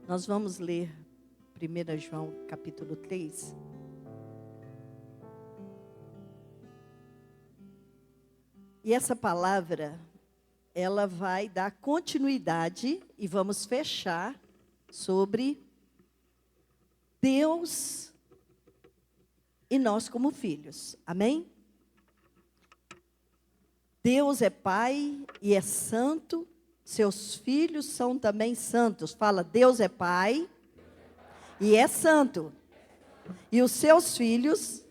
Nós vamos ler 1 João capítulo 3. E essa palavra, ela vai dar continuidade e vamos fechar sobre Deus e nós como filhos. Amém? Deus é Pai e é santo, seus filhos são também santos. Fala, Deus é Pai e é santo, e os seus filhos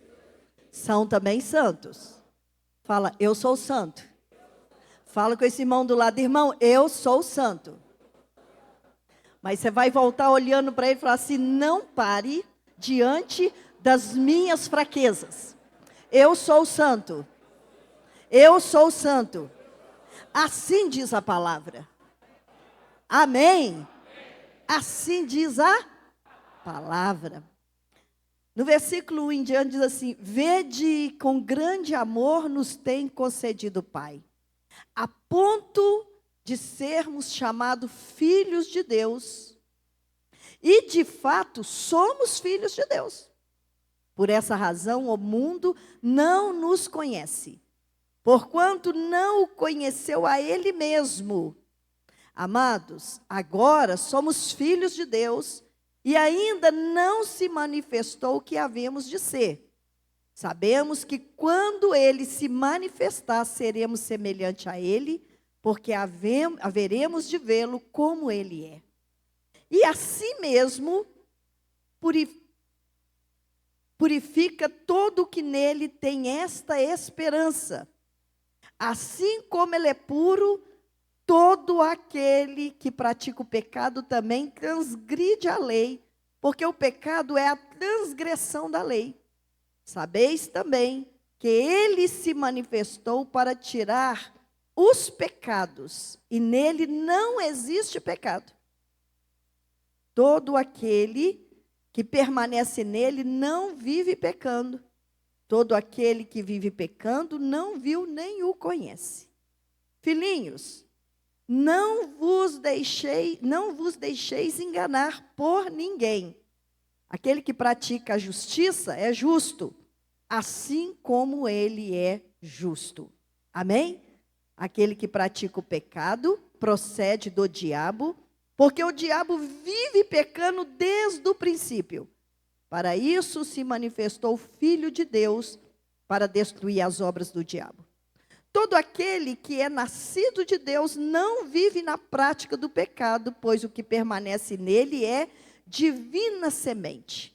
são também santos. Fala, eu sou santo. Fala com esse irmão do lado, irmão, eu sou santo. Mas você vai voltar olhando para ele e falar assim, não pare diante das minhas fraquezas. Eu sou santo. Eu sou santo. Assim diz a palavra. Amém? Assim diz a palavra. No versículo 1 em diante diz assim, vede com grande amor nos tem concedido o Pai, a ponto de sermos chamados filhos de Deus. E de fato somos filhos de Deus. Por essa razão o mundo não nos conhece, porquanto não o conheceu a Ele mesmo. Amados, agora somos filhos de Deus e ainda não se manifestou o que havemos de ser. Sabemos que quando Ele se manifestar, seremos semelhantes a Ele, porque haveremos de vê-lo como Ele é. E assim mesmo purifica todo o que nele tem esta esperança. Assim como ele é puro, todo aquele que pratica o pecado também transgride a lei, porque o pecado é a transgressão da lei. Sabeis também que ele se manifestou para tirar os pecados, e nele não existe pecado. Todo aquele que permanece nele não vive pecando. Todo aquele que vive pecando não viu nem o conhece. Filhinhos, não vos deixeis enganar por ninguém. Aquele que pratica a justiça é justo, assim como ele é justo. Amém? Aquele que pratica o pecado procede do diabo, porque o diabo vive pecando desde o princípio. Para isso se manifestou o Filho de Deus, para destruir as obras do diabo. Todo aquele que é nascido de Deus não vive na prática do pecado, pois o que permanece nele é divina semente.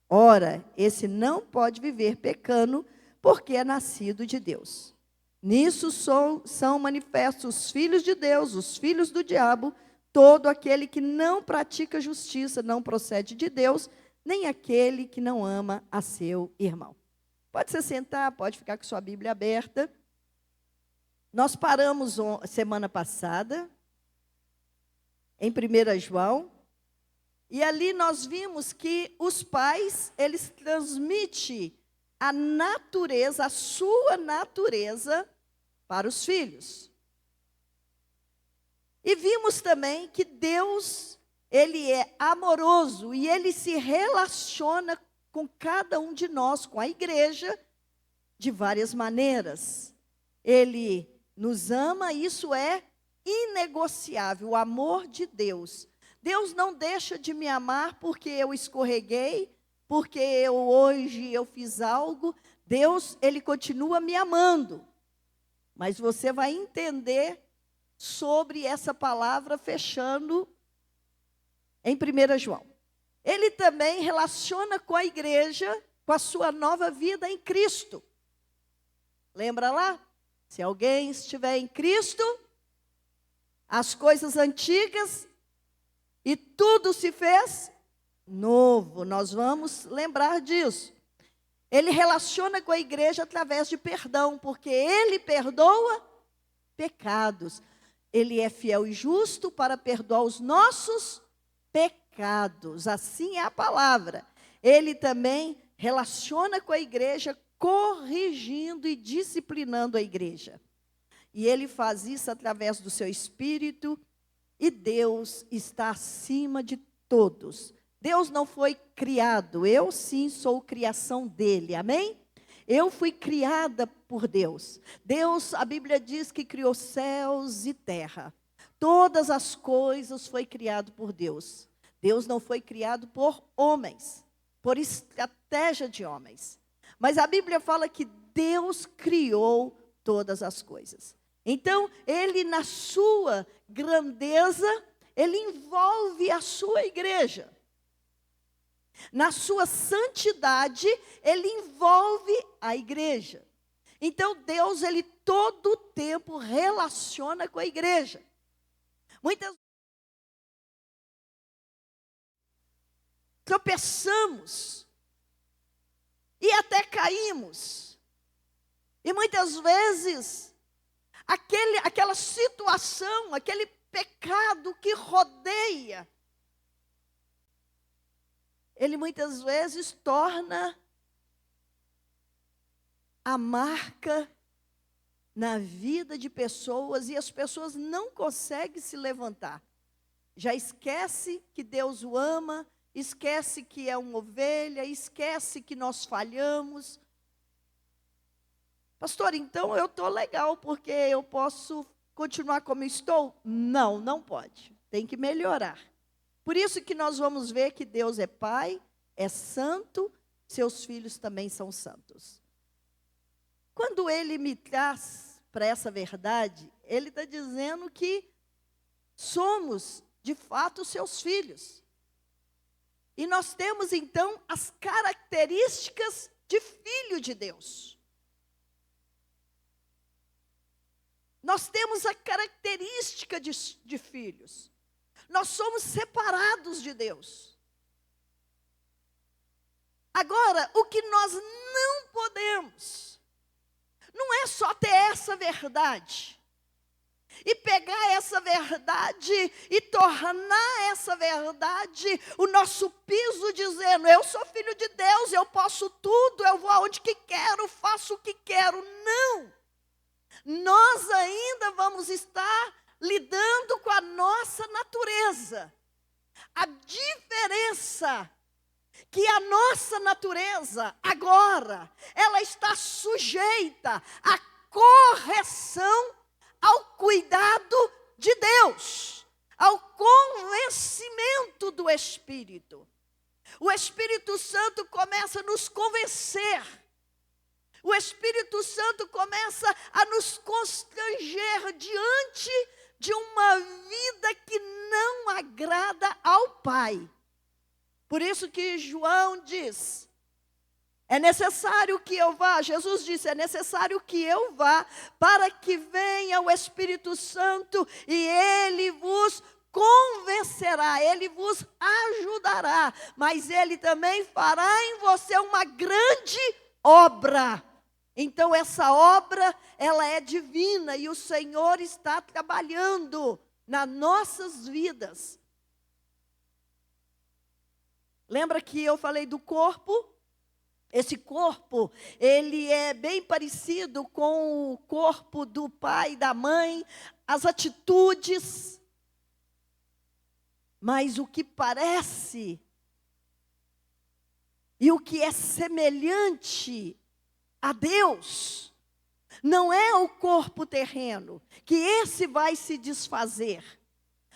Ora, esse não pode viver pecando, porque é nascido de Deus. Nisso são manifestos os filhos de Deus, os filhos do diabo. Todo aquele que não pratica justiça não procede de Deus, nem aquele que não ama a seu irmão. Pode se sentar, pode ficar com sua Bíblia aberta. Nós paramos semana passada, em 1 João, e ali nós vimos que os pais, eles transmitem a natureza, a sua natureza, para os filhos. E vimos também que Deus, Ele é amoroso e Ele se relaciona com cada um de nós, com a igreja, de várias maneiras. Ele nos ama, isso é inegociável, o amor de Deus. Deus não deixa de me amar porque eu escorreguei, porque hoje eu fiz algo. Deus, Ele continua me amando. Mas você vai entender sobre essa palavra fechando em 1 João. Ele também relaciona com a igreja, com a sua nova vida em Cristo. Lembra lá? Se alguém estiver em Cristo, as coisas antigas e tudo se fez novo. Nós vamos lembrar disso. Ele relaciona com a igreja através de perdão, porque Ele perdoa pecados. Ele é fiel e justo para perdoar os nossos pecados. Assim é a palavra. Ele também relaciona com a igreja, corrigindo e disciplinando a igreja. E Ele faz isso através do seu Espírito. E Deus está acima de todos. Deus não foi criado, eu sim sou criação dele, amém? Eu fui criada por Deus. Deus, a Bíblia diz que criou céus e terra. Todas as coisas foi criado por Deus. Deus não foi criado por homens, por estratégia de homens. Mas a Bíblia fala que Deus criou todas as coisas. Então, ele na sua grandeza, ele envolve a sua igreja. Na sua santidade, ele envolve a igreja. Então, Deus, ele todo o tempo relaciona com a igreja. Muitas vezes tropeçamos e até caímos. E muitas vezes, aquela situação, aquele pecado que rodeia, ele muitas vezes torna a marca na vida de pessoas e as pessoas não conseguem se levantar. Já esquece que Deus o ama, esquece que é uma ovelha, esquece que nós falhamos. Pastor, então eu estou legal porque eu posso continuar como estou? Não, não pode. Tem que melhorar. Por isso que nós vamos ver que Deus é Pai, é santo, seus filhos também são santos. Quando Ele me traz para essa verdade, Ele está dizendo que somos, de fato, seus filhos. E nós temos, então, as características de filho de Deus. Nós temos a característica de filhos. Nós somos separados de Deus. Agora, o que nós não podemos, não é só ter essa verdade, e pegar essa verdade e tornar essa verdade o nosso piso, dizendo, eu sou filho de Deus, eu posso tudo, eu vou aonde que quero, faço o que quero. Não! Nós ainda vamos estar lidando com a nossa natureza. A diferença que a nossa natureza agora, ela está sujeita à correção, ao cuidado de Deus, ao convencimento do Espírito. O Espírito Santo começa a nos convencer. O Espírito Santo começa a nos constranger diante de uma vida que não agrada ao Pai. Por isso que João diz, é necessário que eu vá, Jesus disse, é necessário que eu vá, para que venha o Espírito Santo e Ele vos convencerá, Ele vos ajudará, mas Ele também fará em você uma grande obra. Então essa obra, ela é divina e o Senhor está trabalhando nas nossas vidas. Lembra que eu falei do corpo? Esse corpo, ele é bem parecido com o corpo do pai e da mãe, as atitudes. Mas o que parece e o que é semelhante a Deus, não é o corpo terreno, que esse vai se desfazer,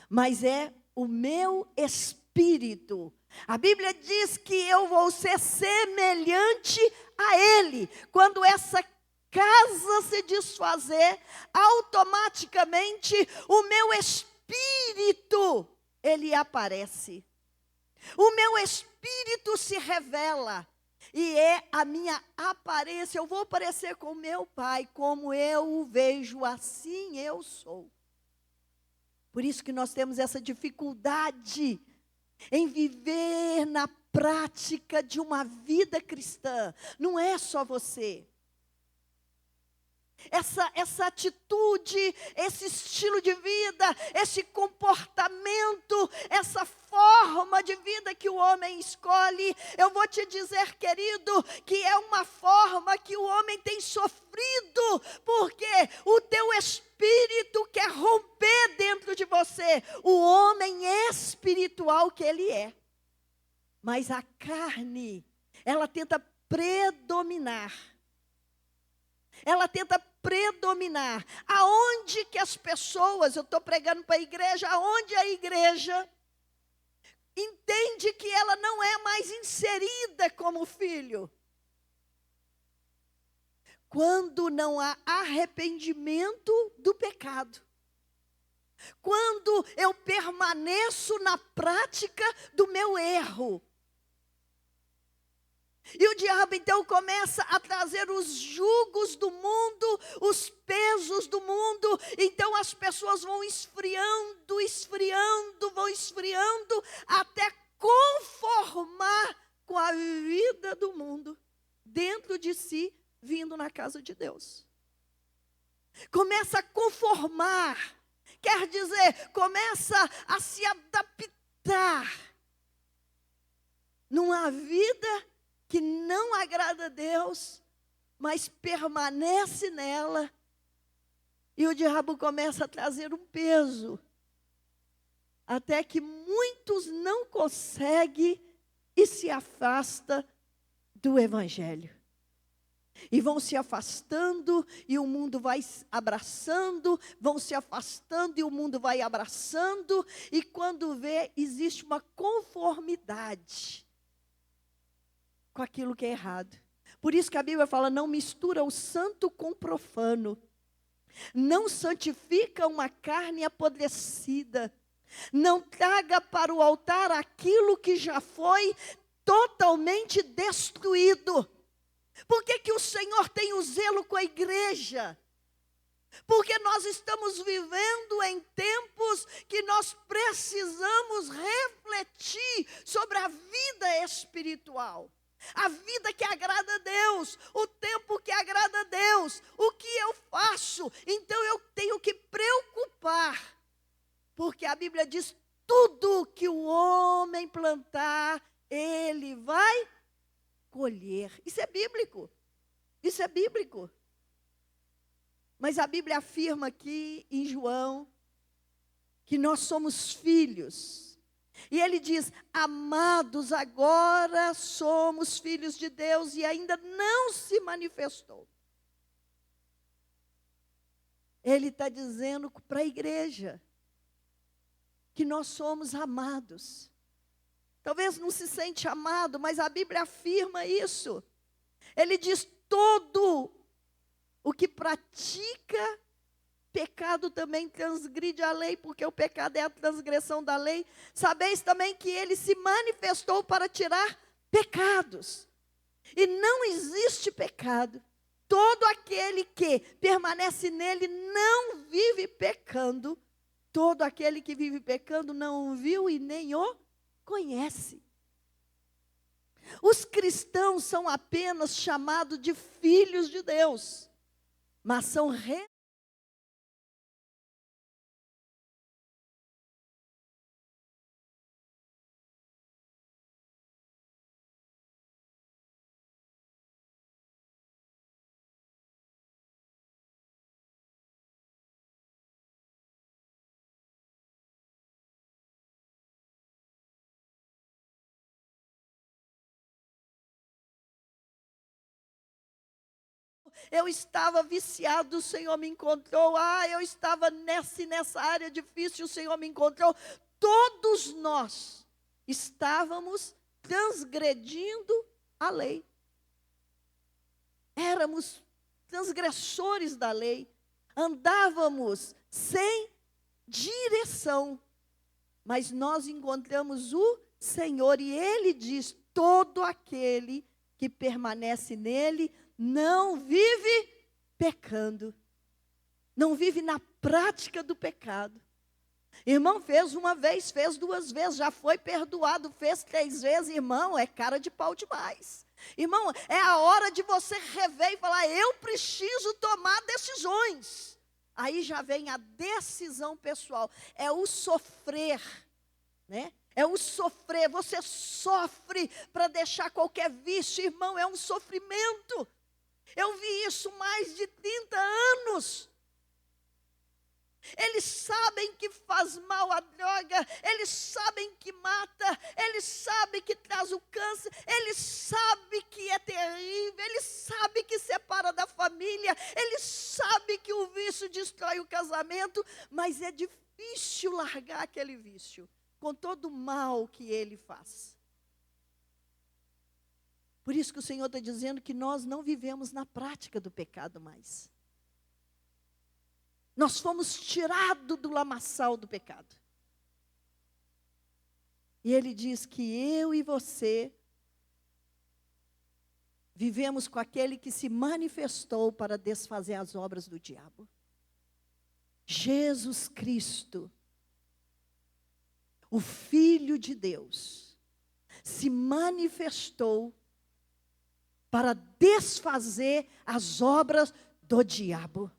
mas é o meu espírito. A Bíblia diz que eu vou ser semelhante a Ele. Quando essa casa se desfazer, automaticamente o meu espírito, ele aparece. O meu espírito se revela. E é a minha aparência, eu vou parecer com meu Pai, como eu o vejo, assim eu sou. Por isso que nós temos essa dificuldade em viver na prática de uma vida cristã. Não é só você. Essa atitude, esse estilo de vida, esse comportamento, essa forma forma de vida que o homem escolhe, eu vou te dizer, querido, que é uma forma que o homem tem sofrido, porque o teu espírito quer romper dentro de você, o homem espiritual que ele é. Mas a carne, ela tenta predominar. Ela tenta predominar. Aonde que as pessoas, eu estou pregando para a igreja, aonde a igreja entende que ela não é mais inserida como filho. Quando não há arrependimento do pecado. Quando eu permaneço na prática do meu erro. E o diabo então começa a trazer os jugos do mundo, os pesos do mundo. Então as pessoas vão esfriando, vão esfriando, até conformar com a vida do mundo, dentro de si, vindo na casa de Deus. Começa a conformar, quer dizer, começa a se adaptar numa vida que não agrada a Deus, mas permanece nela, e o diabo começa a trazer um peso, até que muitos não conseguem e se afastam do Evangelho. E vão se afastando, e o mundo vai abraçando, vão se afastando, e o mundo vai abraçando, e quando vê, existe uma conformidade com aquilo que é errado. Por isso que a Bíblia fala, não mistura o santo com o profano. Não santifica uma carne apodrecida. Não traga para o altar aquilo que já foi totalmente destruído. Por que que o Senhor tem o zelo com a igreja? Porque nós estamos vivendo em tempos que nós precisamos refletir sobre a vida espiritual. A vida que agrada a Deus, o tempo que agrada a Deus, o que eu faço. Então eu tenho que preocupar, porque a Bíblia diz, tudo que o homem plantar, ele vai colher. Isso é bíblico, isso é bíblico. Mas a Bíblia afirma aqui em João, que nós somos filhos. E ele diz, amados, agora somos filhos de Deus e ainda não se manifestou. Ele está dizendo para a igreja que nós somos amados. Talvez não se sente amado, mas a Bíblia afirma isso. Ele diz, todo o que pratica pecado também transgride a lei, porque o pecado é a transgressão da lei. Sabeis também que ele se manifestou para tirar pecados. E não existe pecado. Todo aquele que permanece nele não vive pecando. Todo aquele que vive pecando não o viu e nem o conhece. Os cristãos são apenas chamados de filhos de Deus, mas são eu estava viciado, o Senhor me encontrou. Eu estava nessa área difícil, o Senhor me encontrou. Todos nós estávamos transgredindo a lei. Éramos transgressores da lei. Andávamos sem direção. Mas nós encontramos o Senhor e Ele diz, todo aquele que permanece nele não vive pecando, não vive na prática do pecado. Irmão, fez uma vez, fez duas vezes, já foi perdoado, fez 3 vezes, irmão, é cara de pau demais. Irmão, é a hora de você rever e falar, eu preciso tomar decisões. Aí já vem a decisão pessoal, é o sofrer, né? É o sofrer, você sofre para deixar qualquer vício, irmão, é um sofrimento. Eu vi isso mais de 30 anos. Eles sabem que faz mal a droga, eles sabem que mata, eles sabem que traz o câncer, eles sabem que é terrível, eles sabem que separa da família, eles sabem que o vício destrói o casamento, mas é difícil largar aquele vício, com todo o mal que ele faz. Por isso que o Senhor está dizendo que nós não vivemos na prática do pecado mais. Nós fomos tirados do lamaçal do pecado. E Ele diz que eu e você vivemos com aquele que se manifestou para desfazer as obras do diabo. Jesus Cristo, o Filho de Deus, se manifestou para desfazer as obras do diabo.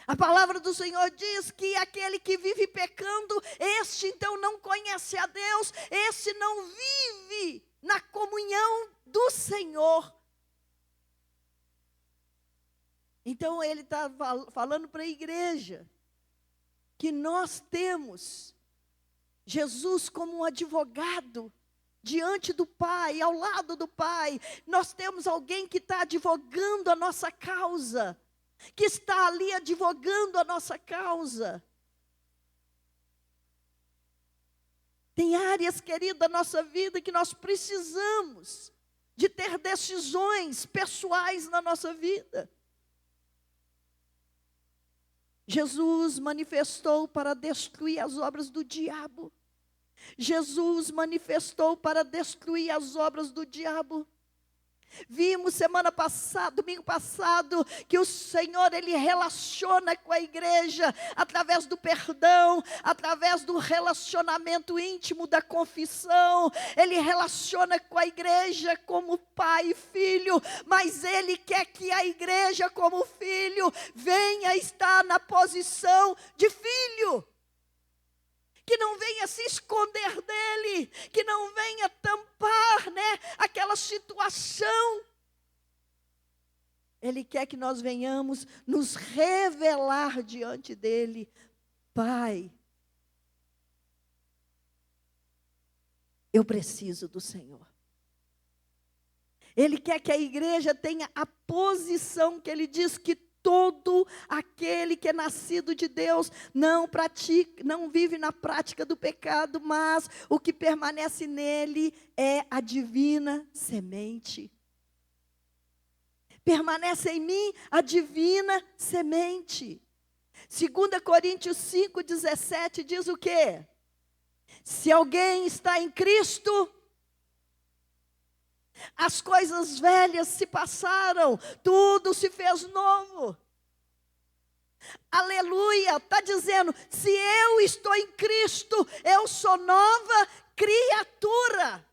A palavra do Senhor diz que aquele que vive pecando, este então não conhece a Deus, este não vive na comunhão do Senhor. Então ele está falando para a igreja que nós temos Jesus como um advogado diante do Pai, ao lado do Pai. Nós temos alguém que está advogando a nossa causa, que está ali advogando a nossa causa. Tem áreas, querido, da nossa vida que nós precisamos de ter decisões pessoais na nossa vida. Jesus manifestou para destruir as obras do diabo. Jesus manifestou para destruir as obras do diabo. Vimos domingo passado, que o Senhor, Ele relaciona com a igreja, através do perdão, através do relacionamento íntimo da confissão. Ele relaciona com a igreja como pai e filho, mas Ele quer que a igreja como filho, venha estar na posição de filho. Que não venha se esconder dele, que não venha tampar, aquela situação. Ele quer que nós venhamos nos revelar diante dele. Pai, eu preciso do Senhor. Ele quer que a igreja tenha a posição que ele diz que todo aquele que é nascido de Deus não vive na prática do pecado, mas o que permanece nele é a divina semente. Permanece em mim a divina semente. 2 Coríntios 5,17 diz o quê? Se alguém está em Cristo, as coisas velhas se passaram, tudo se fez novo. Aleluia, está dizendo, se eu estou em Cristo, eu sou nova criatura.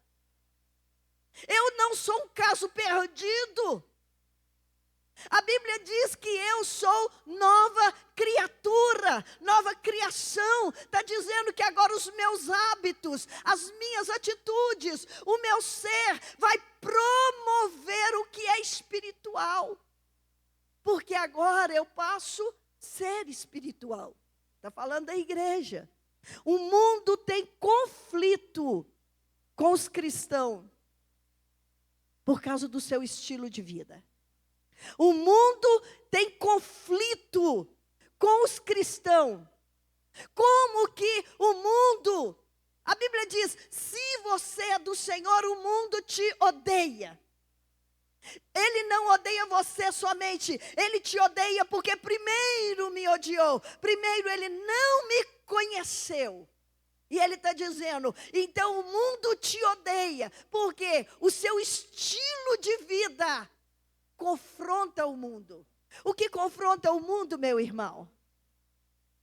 Eu não sou um caso perdido. A Bíblia diz que eu sou nova criatura, nova criação. Está dizendo que agora os meus hábitos, as minhas atitudes, o meu ser vai promover o que é espiritual. Porque agora eu passo a ser espiritual. Está falando da igreja. O mundo tem conflito com os cristãos por causa do seu estilo de vida. O mundo tem conflito com os cristãos. Como que o mundo, a Bíblia diz, se você é do Senhor, o mundo te odeia. Ele não odeia você somente, Ele te odeia porque primeiro me odiou. Primeiro Ele não me conheceu. E Ele está dizendo, então o mundo te odeia, porque o seu estilo de vida confronta o mundo. O que confronta o mundo, meu irmão?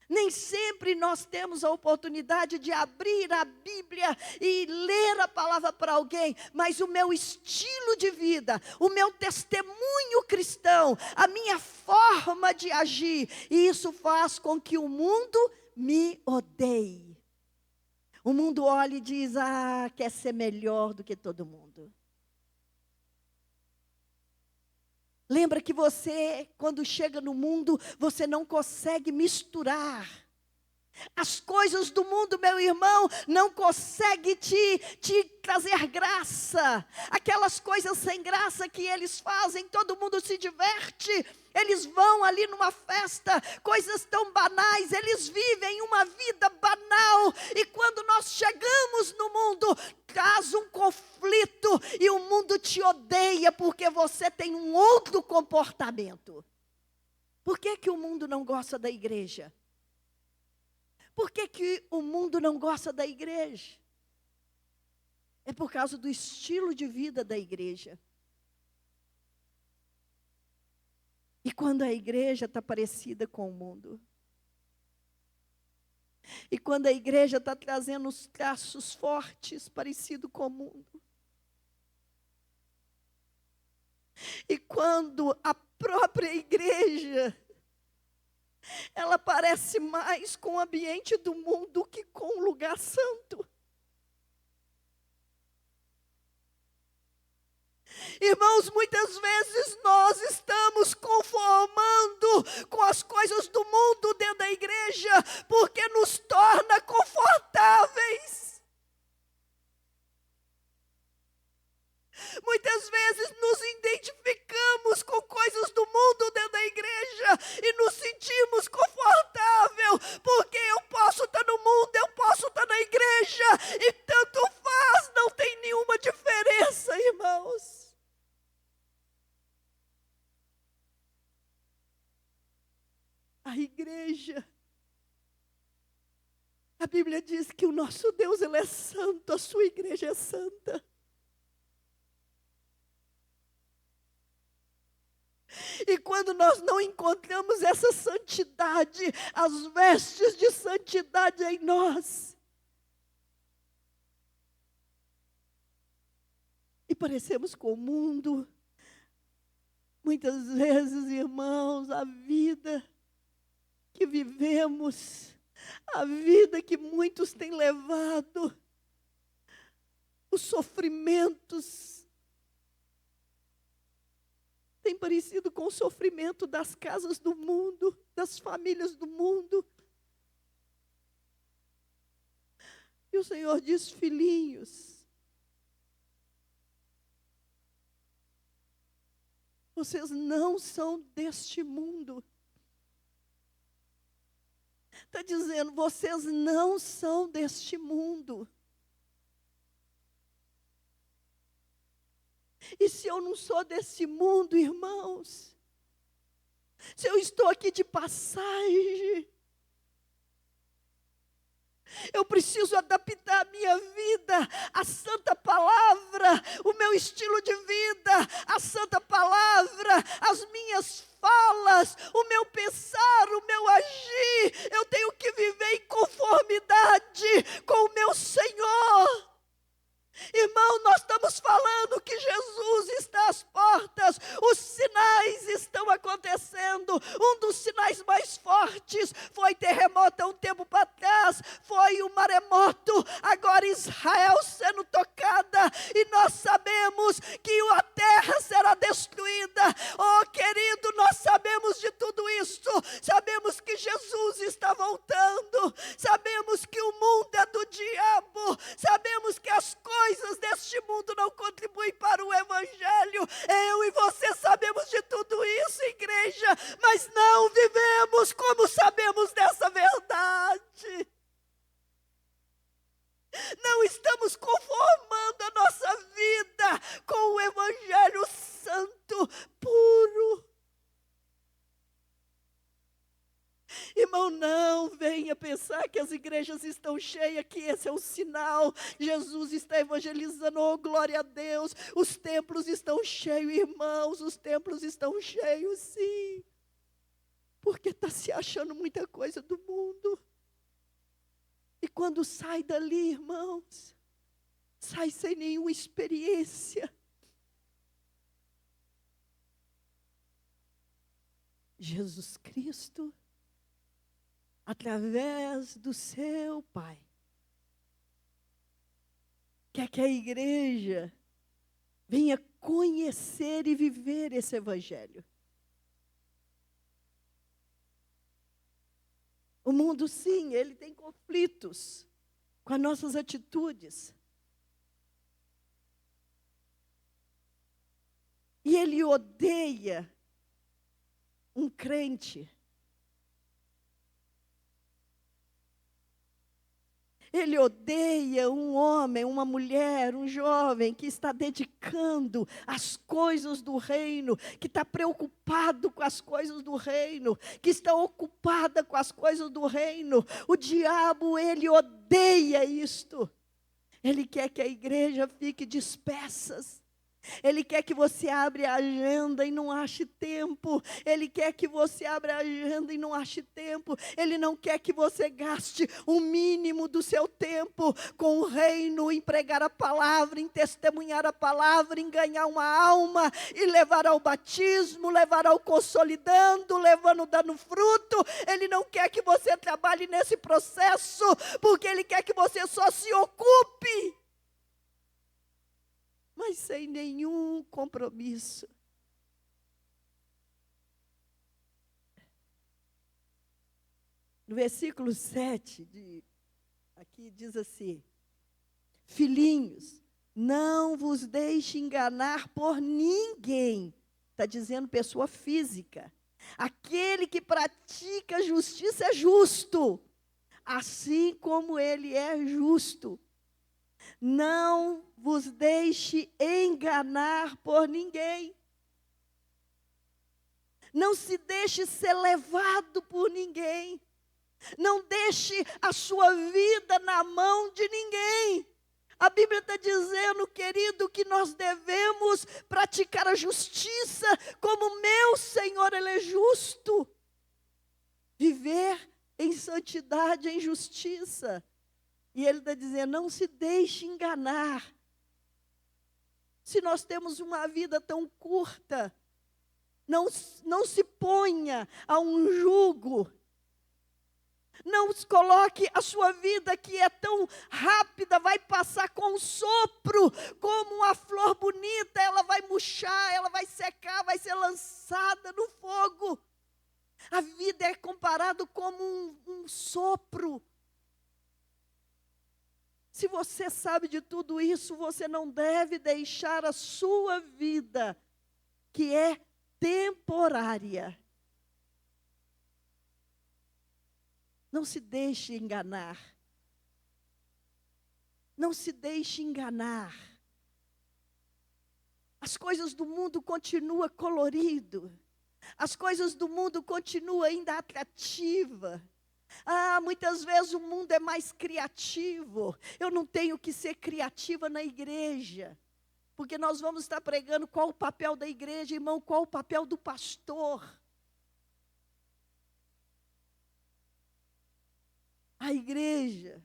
Nem sempre nós temos a oportunidade de abrir a Bíblia e ler a palavra para alguém, mas o meu estilo de vida, o meu testemunho cristão, a minha forma de agir, e isso faz com que o mundo me odeie. O mundo olha e diz, quer ser melhor do que todo mundo. Lembra que você, quando chega no mundo, você não consegue misturar. As coisas do mundo, meu irmão, não conseguem te trazer graça. Aquelas coisas sem graça que eles fazem, todo mundo se diverte. Eles vão ali numa festa, coisas tão banais, eles vivem uma vida banal. E quando nós chegamos no mundo, traz um conflito e o mundo te odeia porque você tem um outro comportamento. Por que que o mundo não gosta da igreja? Por que que o mundo não gosta da igreja? É por causa do estilo de vida da igreja. E quando a igreja está parecida com o mundo. E quando a igreja está trazendo os traços fortes, parecido com o mundo. E quando a própria igreja, ela parece mais com o ambiente do mundo do que com o lugar santo. Irmãos, muitas vezes nós estamos conformando com as coisas do mundo dentro da igreja, porque nos torna confortáveis. Muitas vezes nos identificamos com coisas do mundo dentro da igreja e nos sentimos confortável, porque eu posso estar no mundo, eu posso estar na igreja, e tanto faz, não tem nenhuma diferença, irmãos. A igreja, a Bíblia diz que o nosso Deus, Ele é santo, a sua igreja é santa. E quando nós não encontramos essa santidade, as vestes de santidade em nós, e parecemos com o mundo, muitas vezes, irmãos, a vida que vivemos, a vida que muitos têm levado, os sofrimentos, tem parecido com o sofrimento das casas do mundo, das famílias do mundo. E o Senhor diz, filhinhos, vocês não são deste mundo. Está dizendo, vocês não são deste mundo. E se eu não sou desse mundo, irmãos, se eu estou aqui de passagem, eu preciso adaptar a minha vida à santa palavra, o meu estilo de vida, à santa palavra, as minhas falas, o meu pensar, o meu agir. Eu tenho que viver em conformidade com o meu Senhor. Irmão, nós estamos falando que Jesus está às portas, os sinais estão acontecendo. Um dos sinais mais fortes foi terremoto há um tempo para trás, foi o maremoto, agora Israel sendo tocada, e nós sabemos que a terra será destruída. Oh querido, nós sabemos de tudo isso, sabemos que Jesus está voltando, sabemos que o mundo é do diabo, sabemos que as coisas deste mundo não contribuem para o Evangelho. Eu e você sabemos de tudo isso, igreja, mas não vivemos como sabemos dessa verdade. Não estamos conformando a nossa vida com o Evangelho santo, puro. Irmão, não venha pensar que as igrejas estão cheias, que esse é um sinal. Jesus está evangelizando, oh glória a Deus. Os templos estão cheios, irmãos, os templos estão cheios, sim. Porque está se achando muita coisa do mundo. E quando sai dali, irmãos, sai sem nenhuma experiência. Jesus Cristo, através do seu Pai, quer que a igreja venha conhecer e viver esse evangelho. O mundo, sim, ele tem conflitos com as nossas atitudes. E ele odeia um crente. Ele odeia um homem, uma mulher, um jovem que está dedicando às coisas do reino, que está preocupado com as coisas do reino, que está ocupada com as coisas do reino. O diabo, ele odeia isto. Ele quer que a igreja fique dispersas. Ele quer que você abra a agenda e não ache tempo. Ele quer que você abra a agenda e não ache tempo. Ele não quer que você gaste o mínimo do seu tempo com o reino, em pregar a palavra, em testemunhar a palavra, em ganhar uma alma e levar ao batismo, levar ao consolidando, levando, dando fruto. Ele não quer que você trabalhe nesse processo, porque ele quer que você só se ocupe, mas sem nenhum compromisso. No versículo 7, aqui diz assim: filhinhos, não vos deixe enganar por ninguém. Está dizendo pessoa física. Aquele que pratica justiça é justo, assim como ele é justo. Não vos deixe enganar por ninguém. Não se deixe ser levado por ninguém. Não deixe a sua vida na mão de ninguém. A Bíblia está dizendo, querido, que nós devemos praticar a justiça como meu Senhor, Ele é justo. Viver em santidade, em justiça. E Ele está dizendo, não se deixe enganar. Se nós temos uma vida tão curta, não se ponha a um jugo. Não coloque a sua vida, que é tão rápida, vai passar com um sopro, como uma flor bonita, ela vai murchar, ela vai secar, vai ser lançada no fogo. A vida é comparado como um sopro. Se você sabe de tudo isso, você não deve deixar a sua vida, que é temporária. Não se deixe enganar. Não se deixe enganar. As coisas do mundo continuam colorido. As coisas do mundo continuam ainda atrativas. Muitas vezes o mundo é mais criativo. Eu não tenho que ser criativa na igreja, porque nós vamos estar pregando qual o papel da igreja, irmão, qual o papel do pastor. A igreja,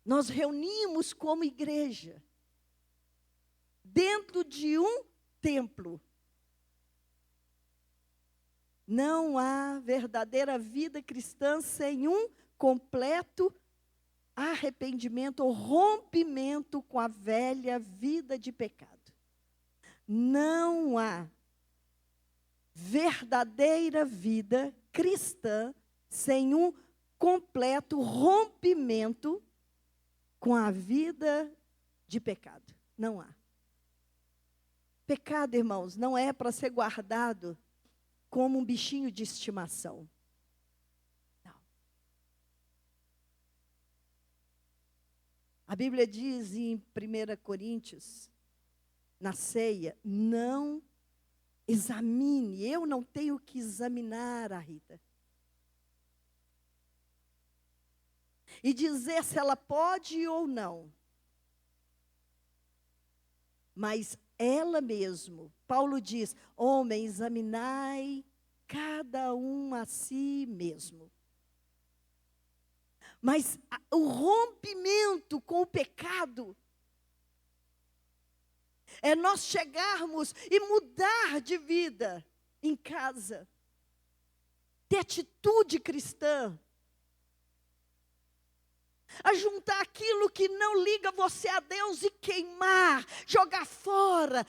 nós reunimos como igreja, dentro de um templo. Não há verdadeira vida cristã sem um completo arrependimento ou rompimento com a velha vida de pecado. Não há verdadeira vida cristã sem um completo rompimento com a vida de pecado. Não há. Pecado, irmãos, não é para ser guardado como um bichinho de estimação. Não. A Bíblia diz em 1 Coríntios, na ceia, não examine, eu não tenho que examinar a Rita. E dizer se ela pode ou não. Mas ela mesmo, Paulo diz, homem, examinai cada um a si mesmo. Mas o rompimento com o pecado é nós chegarmos e mudar de vida em casa. Ter atitude cristã. ajuntar aquilo que não liga você a Deus e queimar, jogar fora.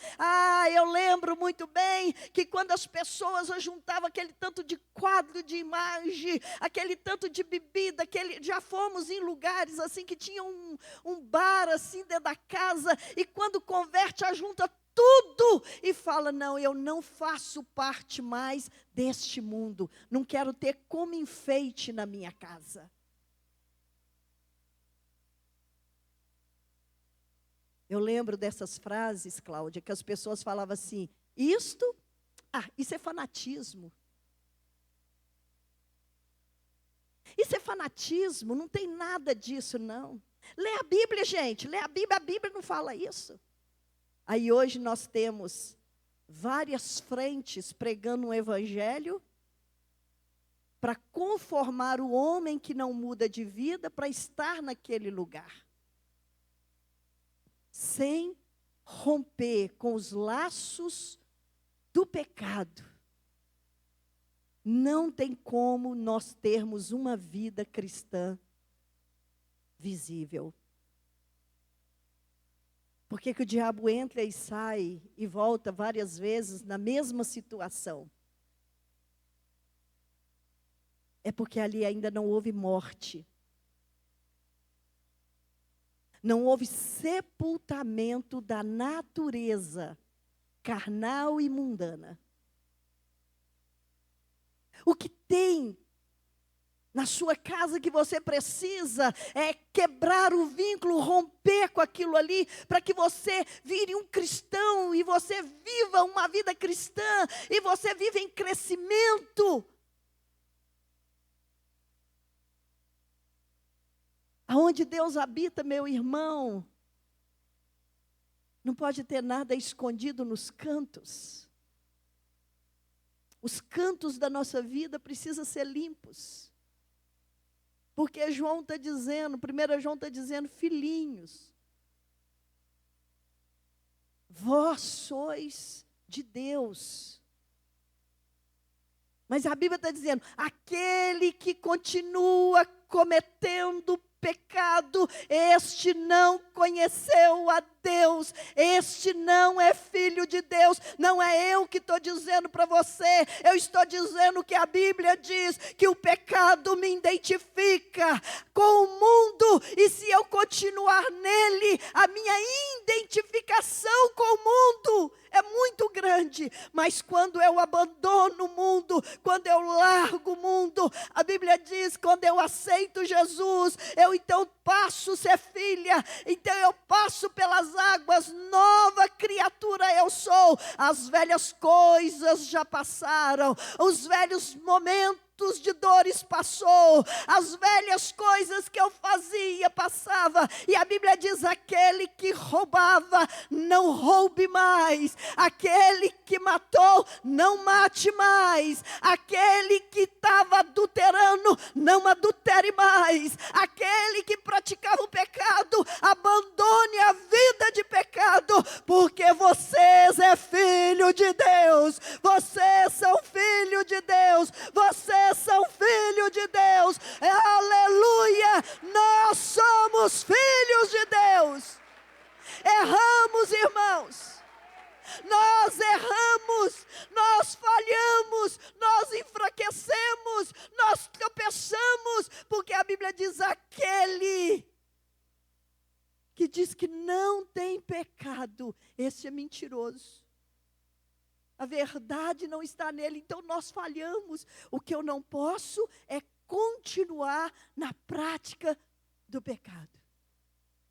Eu lembro muito bem que quando as pessoas ajuntavam aquele tanto de quadro de imagem, aquele tanto de bebida, já fomos em lugares assim que tinha um bar assim dentro da casa, e quando converte, ajunta tudo e fala: não, eu não faço parte mais deste mundo, não quero ter como enfeite na minha casa. Eu lembro dessas frases, Cláudia, que as pessoas falavam assim: isso é fanatismo. Isso é fanatismo, não tem nada disso não. Lê a Bíblia, gente, lê a Bíblia não fala isso. Aí hoje nós temos várias frentes pregando um evangelho para conformar o homem que não muda de vida para estar naquele lugar, sem romper com os laços do pecado. Não tem como nós termos uma vida cristã visível. Por que o diabo entra e sai e volta várias vezes na mesma situação? É porque ali ainda não houve morte. Não houve sepultamento da natureza carnal e mundana. O que tem na sua casa que você precisa é quebrar o vínculo, romper com aquilo ali, para que você vire um cristão e você viva uma vida cristã e você vive em crescimento. Aonde Deus habita, meu irmão, não pode ter nada escondido nos cantos. Os cantos da nossa vida precisam ser limpos. Porque João está dizendo, 1 João está dizendo: filhinhos, vós sois de Deus. Mas a Bíblia está dizendo: aquele que continua cometendo pecado, este não conheceu a Deus, este não é filho de Deus. Não é eu que estou dizendo para você, eu estou dizendo que a Bíblia diz que o pecado me identifica com o mundo, e se eu continuar nele, a minha identificação com o mundo é muito grande. Mas quando eu abandono o mundo, quando eu largo o mundo, a Bíblia diz: quando eu aceito Jesus, eu então passo a ser filha, então eu passo pelas águas, nova criatura eu sou. As velhas coisas já passaram, os velhos momentos de dores passou, as velhas coisas que eu fazia passava, e a Bíblia diz: aquele que roubava, não roube mais, aquele que matou, não mate mais, aquele que estava adulterando, não adultere mais, aquele que praticava o pecado, abandone a vida de pecado, porque vocês é filho de Deus, vocês são filho de Deus, vocês são filhos de Deus, aleluia, nós somos filhos de Deus. Erramos, irmãos, nós erramos, nós falhamos, nós enfraquecemos, nós tropeçamos, porque a Bíblia diz: aquele que diz que não tem pecado, esse é mentiroso. A verdade não está nele, então nós falhamos. O que eu não posso é continuar na prática do pecado.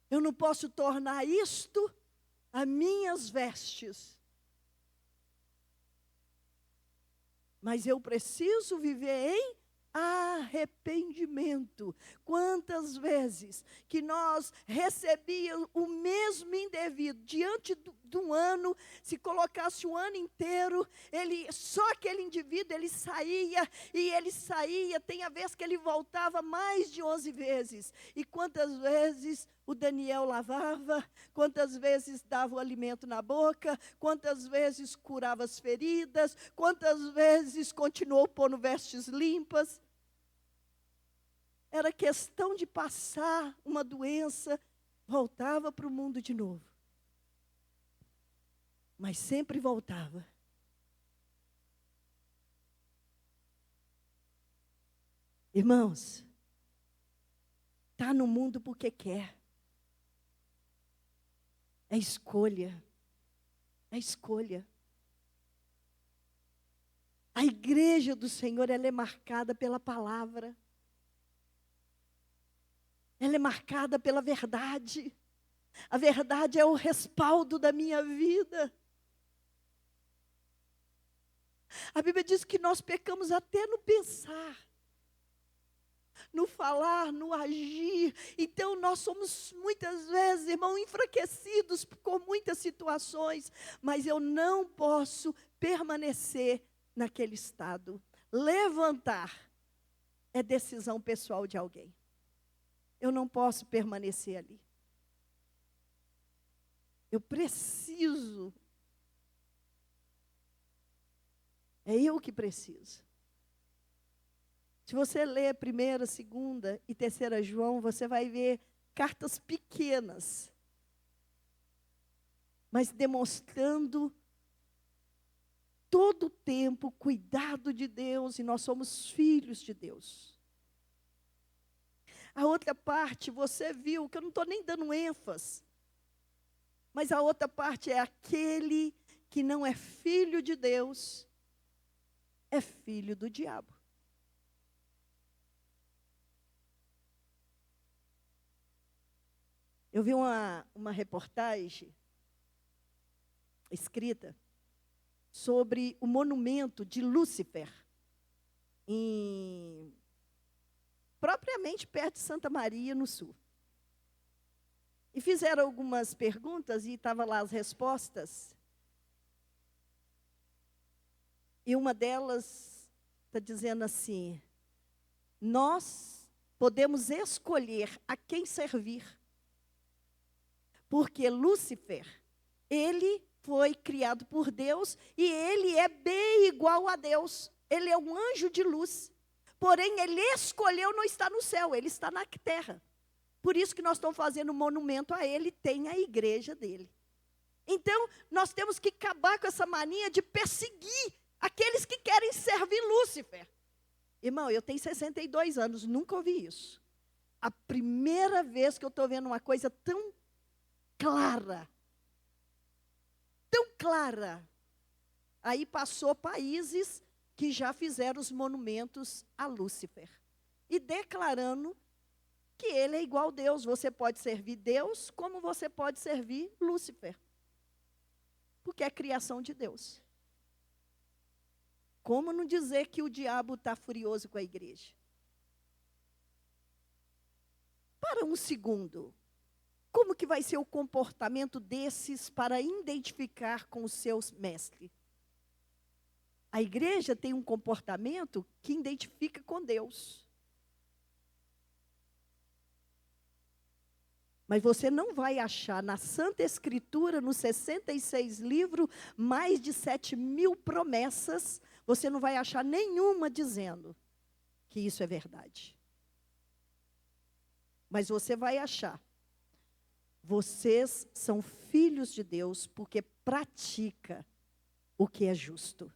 Eu não posso tornar isto as minhas vestes. Mas eu preciso viver em arrependimento. Quantas vezes que nós recebíamos o mesmo indevido diante de um ano, se colocasse o ano inteiro, só aquele indivíduo, ele saía, tem a vez que ele voltava mais de 11 vezes, e quantas vezes o Daniel lavava, quantas vezes dava o alimento na boca, quantas vezes curava as feridas, quantas vezes continuou pondo vestes limpas. Era questão de passar uma doença, voltava para o mundo de novo. Mas sempre voltava. Irmãos, está no mundo porque quer. É escolha. É escolha. A igreja do Senhor, ela é marcada pela palavra. Ela é marcada pela verdade. A verdade é o respaldo da minha vida. A Bíblia diz que nós pecamos até no pensar, no falar, no agir. Então nós somos muitas vezes, irmão, enfraquecidos com muitas situações. Mas eu não posso permanecer naquele estado. Levantar é decisão pessoal de alguém. Eu não posso permanecer ali. Eu preciso. É eu que preciso. Se você ler 1ª, 2ª e 3ª João, você vai ver cartas pequenas, mas demonstrando todo o tempo o cuidado de Deus, e nós somos filhos de Deus. A outra parte, você viu, que eu não estou nem dando ênfase, mas a outra parte é aquele que não é filho de Deus, é filho do diabo. Eu vi uma reportagem escrita sobre o monumento de Lúcifer, propriamente perto de Santa Maria, no sul. E fizeram algumas perguntas e estavam lá as respostas. E uma delas está dizendo assim: nós podemos escolher a quem servir. Porque Lúcifer, ele foi criado por Deus e ele é bem igual a Deus. Ele é um anjo de luz. Porém, ele escolheu não estar no céu, ele está na terra. Por isso que nós estamos fazendo um monumento a ele, tem a igreja dele. Então, nós temos que acabar com essa mania de perseguir aqueles que querem servir Lúcifer. Irmão, eu tenho 62 anos, nunca ouvi isso. A primeira vez que eu estou vendo uma coisa tão clara. Tão clara. Aí passou países que já fizeram os monumentos a Lúcifer. E declarando que ele é igual a Deus. Você pode servir Deus como você pode servir Lúcifer. Porque é criação de Deus. Como não dizer que o diabo está furioso com a igreja? Para um segundo. Como que vai ser o comportamento desses para identificar com os seus mestres? A igreja tem um comportamento que identifica com Deus. Mas você não vai achar na Santa Escritura, nos 66 livros, mais de 7.000 promessas. Você não vai achar nenhuma dizendo que isso é verdade. Mas você vai achar. Vocês são filhos de Deus porque pratica o que é justo.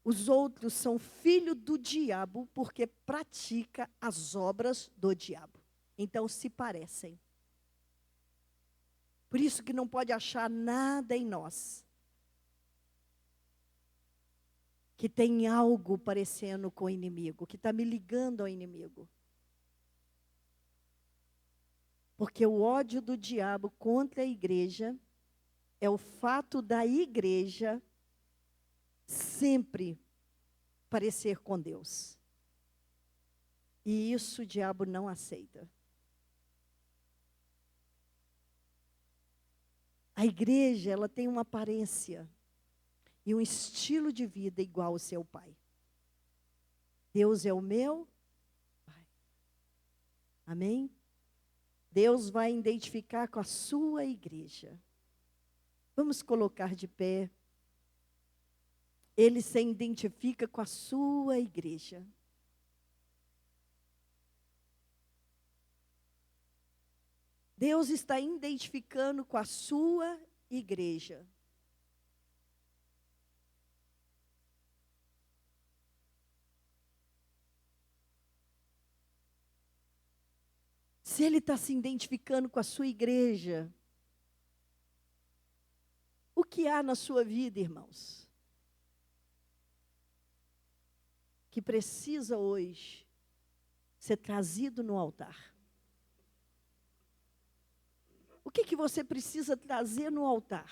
Os outros são filhos do diabo porque pratica as obras do diabo. Então se parecem. Por isso que não pode achar nada em nós que tem algo parecendo com o inimigo, que está me ligando ao inimigo. Porque o ódio do diabo contra a igreja é o fato da igreja sempre parecer com Deus. E isso o diabo não aceita. A igreja, ela tem uma aparência e um estilo de vida igual ao seu pai. Deus é o meu pai. Amém? Deus vai identificar com a sua igreja. Vamos colocar de pé. Ele se identifica com a sua igreja. Deus está identificando com a sua igreja. Se Ele está se identificando com a sua igreja, o que há na sua vida, irmãos, que precisa hoje ser trazido no altar? O que você precisa trazer no altar?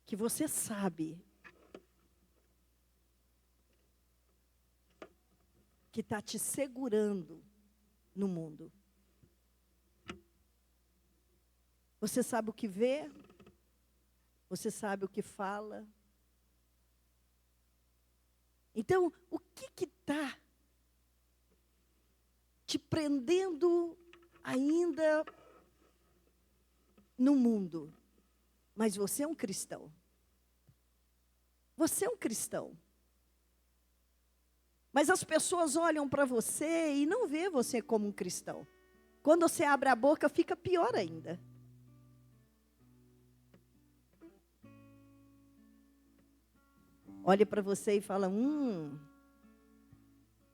Que você sabe que está te segurando no mundo. Você sabe o que vê? Você sabe o que fala? Então, o que está te prendendo ainda no mundo? Mas você é um cristão. Você é um cristão. Mas as pessoas olham para você e não vê você como um cristão. Quando você abre a boca, fica pior ainda. Olha para você e fala,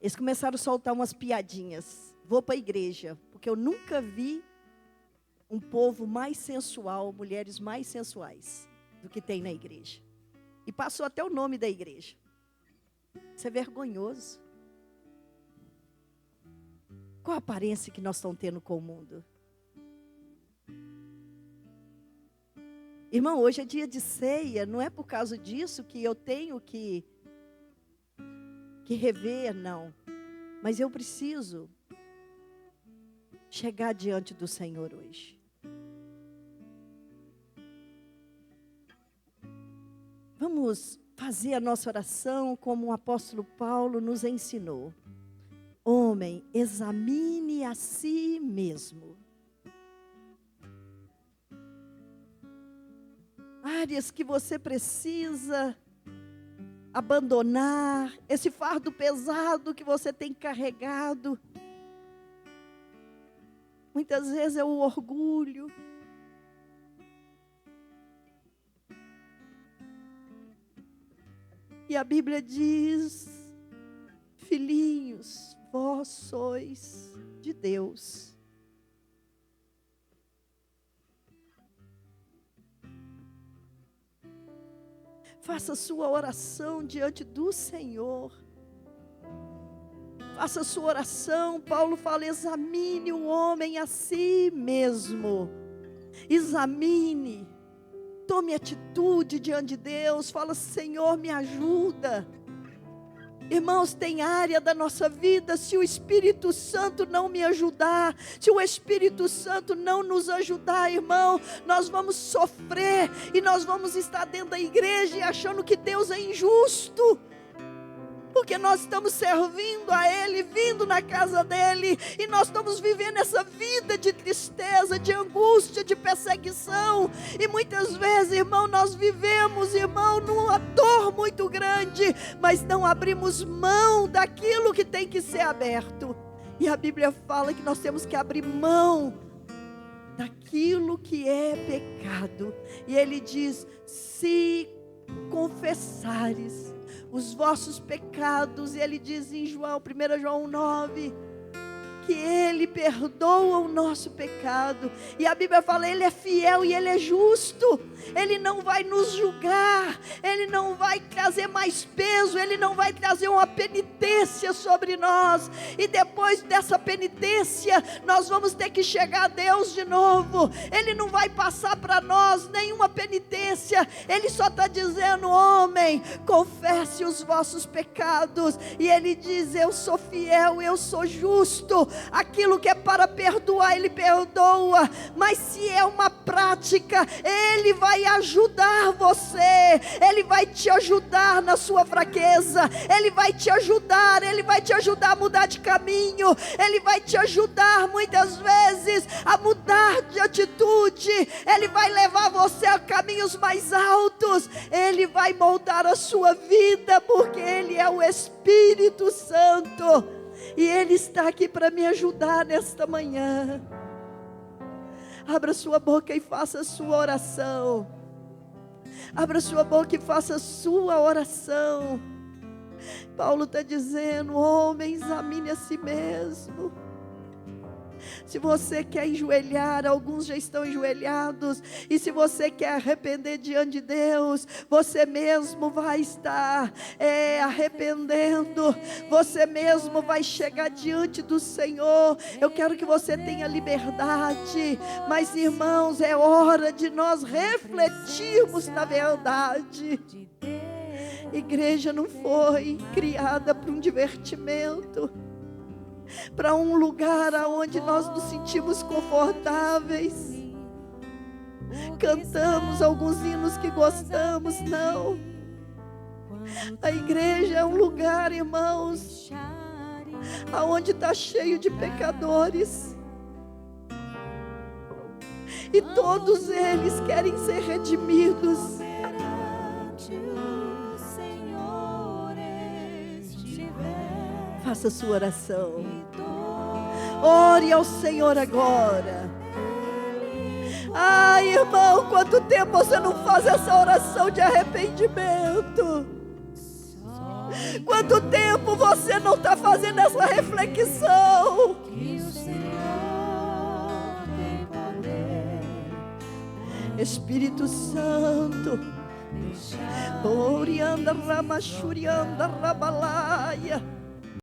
Eles começaram a soltar umas piadinhas. Vou para a igreja, porque eu nunca vi um povo mais sensual, mulheres mais sensuais do que tem na igreja. E passou até o nome da igreja. Isso é vergonhoso. Qual a aparência que nós estamos tendo com o mundo? Irmão, hoje é dia de ceia, não é por causa disso que eu tenho que rever, não. Mas eu preciso chegar diante do Senhor hoje. Vamos fazer a nossa oração como o apóstolo Paulo nos ensinou. Homem, examine a si mesmo. Áreas que você precisa abandonar, esse fardo pesado que você tem carregado. Muitas vezes é o orgulho. E a Bíblia diz, filhinhos, vós sois de Deus. Faça sua oração diante do Senhor. Faça sua oração. Paulo fala, examine o homem a si mesmo. Examine. Tome atitude diante de Deus. Fala, Senhor, me ajuda. Irmãos, tem área da nossa vida, se o Espírito Santo não me ajudar, se o Espírito Santo não nos ajudar, irmão, nós vamos sofrer e nós vamos estar dentro da igreja e achando que Deus é injusto. Porque nós estamos servindo a Ele, vindo na casa dEle, e nós estamos vivendo essa vida de tristeza, de angústia, de perseguição, e muitas vezes, irmão, nós vivemos, irmão, numa dor muito grande, mas não abrimos mão daquilo que tem que ser aberto, e a Bíblia fala que nós temos que abrir mão daquilo que é pecado, e Ele diz, se confessares os vossos pecados, e Ele diz em 1 João 9, que Ele perdoa o nosso pecado, e a Bíblia fala, Ele é fiel e Ele é justo, Ele não vai nos julgar, Ele não vai trazer mais peso, Ele não vai trazer uma penitência sobre nós, e depois dessa penitência, nós vamos ter que chegar a Deus de novo, Ele não vai passar para nós nenhuma penitência, Ele só está dizendo, homem, confesse os vossos pecados, e Ele diz, eu sou fiel, eu sou justo, aquilo que é para perdoar, Ele perdoa, mas se é uma prática, Ele vai ajudar você, Ele vai te ajudar na sua fraqueza, Ele vai te ajudar a mudar de caminho, Ele vai te ajudar muitas vezes a mudar de atitude, Ele vai levar você a caminhos mais altos, Ele vai moldar a sua vida, porque Ele é o Espírito Santo. E Ele está aqui para me ajudar nesta manhã. Abra sua boca e faça a sua oração. Abra sua boca e faça a sua oração. Paulo está dizendo: homem, examine a si mesmo. Se você quer enjoelhar, alguns já estão enjoelhados, e se você quer arrepender diante de Deus, você mesmo vai estar arrependendo, você mesmo vai chegar diante do Senhor. Eu quero que você tenha liberdade, mas irmãos, é hora de nós refletirmos na verdade. Igreja não foi criada para um divertimento, para um lugar onde nós nos sentimos confortáveis, cantamos alguns hinos que gostamos. Não, a igreja é um lugar, irmãos, aonde está cheio de pecadores, e todos eles querem ser redimidos. Faça sua oração. Ore ao Senhor agora. Ai, irmão, quanto tempo você não faz essa oração de arrependimento? Quanto tempo você não está fazendo essa reflexão? Espírito Santo, Orianda Ramachurianda Rabalaia.